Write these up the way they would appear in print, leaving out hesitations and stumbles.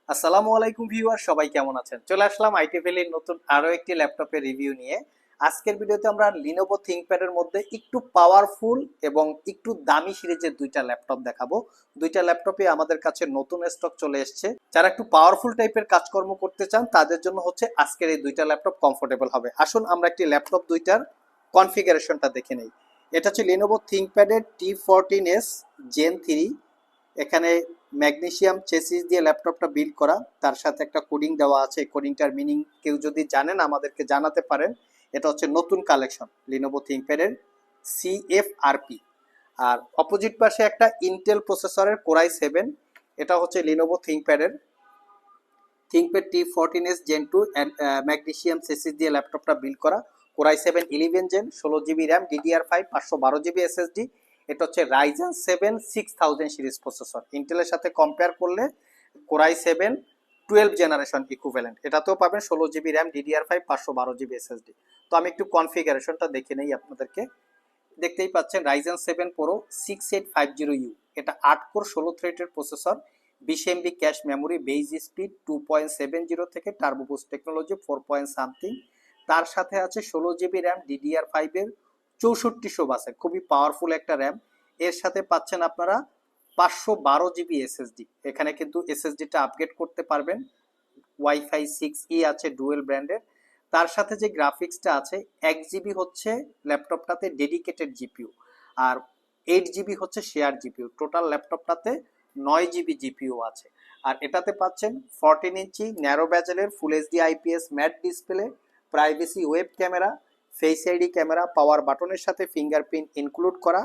আসসালামু আলাইকুম ভিউয়ার, সবাই কেমন আছেন? চলে আসলাম আইটি ভ্যালির নতুন আরো একটি ল্যাপটপের রিভিউ নিয়ে। আজকের ভিডিওতে আমরা লিনোভো থিংকপ্যাডের মধ্যে একটু পাওয়ারফুল এবং একটু দামি সিরিজের দুইটা ল্যাপটপ দেখাবো। দুইটা ল্যাপটপে আমাদের কাছে নতুন স্টক চলে এসেছে। যারা একটু পাওয়ারফুল টাইপের কাজকর্ম করতে চান তাদের জন্য হচ্ছে আজকের এই দুইটা ল্যাপটপ কমফোর্টেবল হবে। আসুন আমরা একটি ল্যাপটপ দুইটার কনফিগারেশনটা দেখে নেই। এটা হচ্ছে লিনোভো থিংকপ্যাডের T14S Gen 3। এখানে ম্যাগনেসিয়াম চেসিস দিয়ে ল্যাপটপটা বিল্ড করা, তার সাথে একটা কোডিং দেওয়া আছে। কোডিংটার মিনিং কেউ যদি জানেন আমাদেরকে জানাতে পারেন। এটা হচ্ছে নতুন কালেকশন লিনোভো থিংকপ্যাডের CFRP। আর অপোজিট পাশে একটা ইন্টেল প্রসেসরের কোরাই 7। এটা হচ্ছে Lenovo ThinkPad T14S Gen 2 magnesium chassis দিয়ে ল্যাপটপটা বিল্ড করা। Core i 7 11 gen, 16 GB RAM, DDR5 512 GB SSD। এটা হচ্ছে রাইজেন 7 6000 সিরিজ প্রসেসর। ইন্টেলের সাথে কম্পেয়ার করলে কোরাই 7 12 জেনারেশন ইকুইভ্যালেন্ট। এটাতেও পাবেন 16 GB RAM, DDR5 512 GB SSD। তো আমি একটু কনফিগারেশনটা দেখে নেই আপনাদেরকে। দেখতেই পাচ্ছেন রাইজেন 7 প্রো 6850U। এটা 8 কোর 16 থ্রেডের processor, 20 MB cache memory, base speed 2.70 থেকে turbo boost technology 4 point something. তার সাথে আছে 16 GB র্যাম, DDR5 এর 6400 বাসের খুবই পাওয়ারফুল একটা র্যাম। এর সাথে পাচ্ছেন আপনারা 512 GB SSD। এখানে কিন্তু SSDটা আপগ্রেড করতে পারবেন। ওয়াইফাই 6E আছে ডুয়েল ব্র্যান্ডের। তার সাথে যে গ্রাফিক্সটা আছে 1 GB হচ্ছে ল্যাপটপটাতে ডেডিকেটেড জিপিইউ, আর 8 GB হচ্ছে শেয়ার জিপিইউ। টোটাল ল্যাপটপটাতে 9 GB জিপিইউ আছে। আর এটাতে পাচ্ছেন 14 ইঞ্চি ন্যারো ব্যাজেলের full HD IPS matte display, privacy web camera, face ID camera, power বাটনের সাথে ফিঙ্গারপ্রিন্ট ইনক্লুড করা,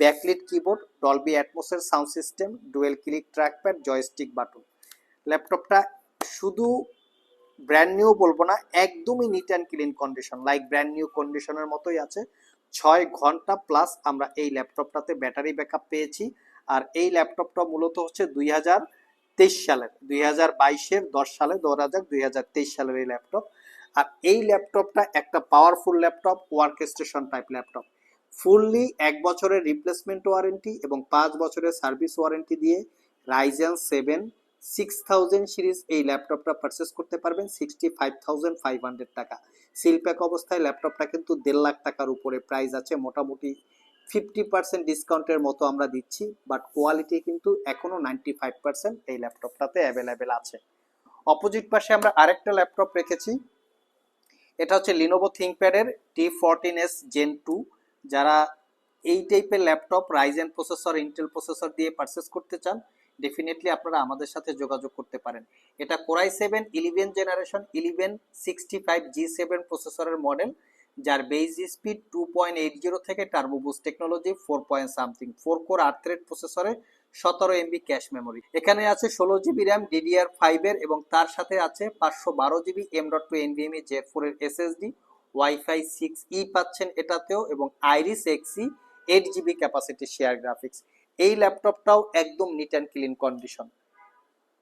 ব্যাকলিট কিবোর্ড, ডলবি অ্যাটমসের sound system, dual click trackpad, joystick button. ল্যাপটপটা শুধু ব্র্যান্ড নিউ বলবো না, একদমই neat and clean condition, like brand new কন্ডিশনের মতোই আছে। 6 ঘন্টা প্লাস আমরা এই ল্যাপটপটাতে ব্যাটারি ব্যাকআপ পেয়েছি। আর এই ল্যাপটপটা মূলত হচ্ছে 2023 সালের, 2022-এর 10 সালে ধরা যাক 2023 সালের এই ল্যাপটপ। আর এই ল্যাপটপটা একটা powerful laptop, work station type laptop. Fully 1 বছরের রিপ্লেসমেন্ট ওয়ারেন্টি এবং 5 বছরের সার্ভিস ওয়ারেন্টি দিয়ে রাইজেন 7 6000 সিরিজ এই ল্যাপটপটা পারচেস করতে পারবেন 65,500 টাকা। সিল প্যাক অবস্থায় ল্যাপটপটা কিন্তু 1.5 লাখ টাকার উপরে প্রাইস আছে। মোটামুটি 50% ডিসকাউন্টের মতো আমরা দিচ্ছি, বাট কোয়ালিটি কিন্তু এখনো 95% এই ল্যাপটপটাতে অ্যাভেলেবেল আছে। অপোজিট পাশে আমরা আরেকটা ল্যাপটপ রেখেছি। এটা হচ্ছে লিনোভো থিংকপ্যাডের T14S Gen 2। যারা এই টাইপের laptop Ryzen processor, Intel processor দিয়ে পারচেস করতে চান, ডেফিনেটলি আপনারা আমাদের সাথে যোগাযোগ করতে পারেন। এটা কোরাই 7 11 জেনারেশন 1165G7 প্রসেসরের মডেল, যার বেজ স্পিড 2.80 থেকে turbo boost technology 4 point something, 4 core 8 thread প্রসেসরে 17 MB ক্যাশ মেমোরি। এখানে আছে 16 GB র্যাম, DDR5 এর, এবং তার সাথে আছে 512 GB M.2 NVMe J4 এর SSD। ওয়াইফাই 6E পাচ্ছেন এটাতেও, এবং Iris Xe 8 GB capacity share graphics. এই ল্যাপটপটাও একদম neat and clean condition.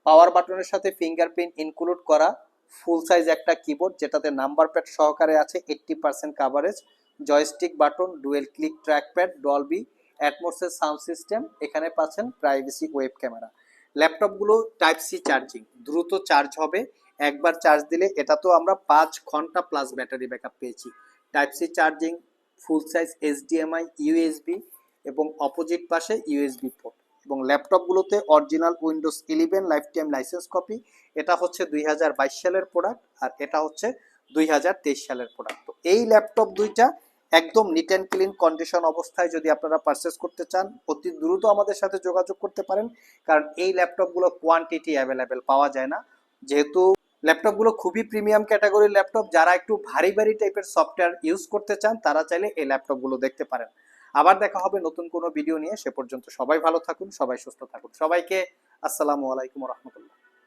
Power বাটনের সাথে ফিঙ্গারপ্রিন্ট ইনক্লুড করা, ফুল সাইজ একটা কিবোর্ড যেটাতে নাম্বার প্যাড সহকারে আছে 80% coverage, joystick button, dual click trackpad, Dolby অ্যাটমসের সাউন্ড সিস্টেম। এখানে পাচ্ছেন প্রাইভেসি ওয়েব ক্যামেরা। ল্যাপটপগুলো টাইপ সি চার্জিং, দ্রুত চার্জ হবে। একবার চার্জ দিলে এটাতেও আমরা 5 ঘন্টা প্লাস ব্যাটারি ব্যাকআপ পেয়েছি। টাইপ সি চার্জিং, ফুল সাইজ HDMI, ইউএসবি, এবং অপোজিট পাশে ইউএসবি পোর্ট। এবং ল্যাপটপগুলোতে original Windows 11 lifetime licence copy. এটা হচ্ছে 2022 সালের প্রোডাক্ট, আর এটা হচ্ছে 2023 সালের প্রোডাক্ট। তো এই ল্যাপটপ দুইটা একদম নিট অ্যান্ড ক্লিন কন্ডিশন অবস্থায় যদি আপনারা পারচেস করতে চান, অতি দ্রুত আমাদের সাথে যোগাযোগ করতে পারেন, কারণ এই ল্যাপটপগুলো কোয়ান্টিটি অ্যাভেলেবেল পাওয়া যায় না। যেহেতু ল্যাপটপগুলো খুবই প্রিমিয়াম ক্যাটাগরির ল্যাপটপ, যারা একটু ভারী ভারী টাইপের সফটওয়্যার ইউজ করতে চান তারা চাইলে এই ল্যাপটপগুলো দেখতে পারেন। আবার দেখা হবে নতুন কোনো ভিডিও নিয়ে। সে পর্যন্ত সবাই ভালো থাকুন, সবাই সুস্থ থাকুন। সবাইকে আসসালামু আলাইকুম রহমতুল্লাহ।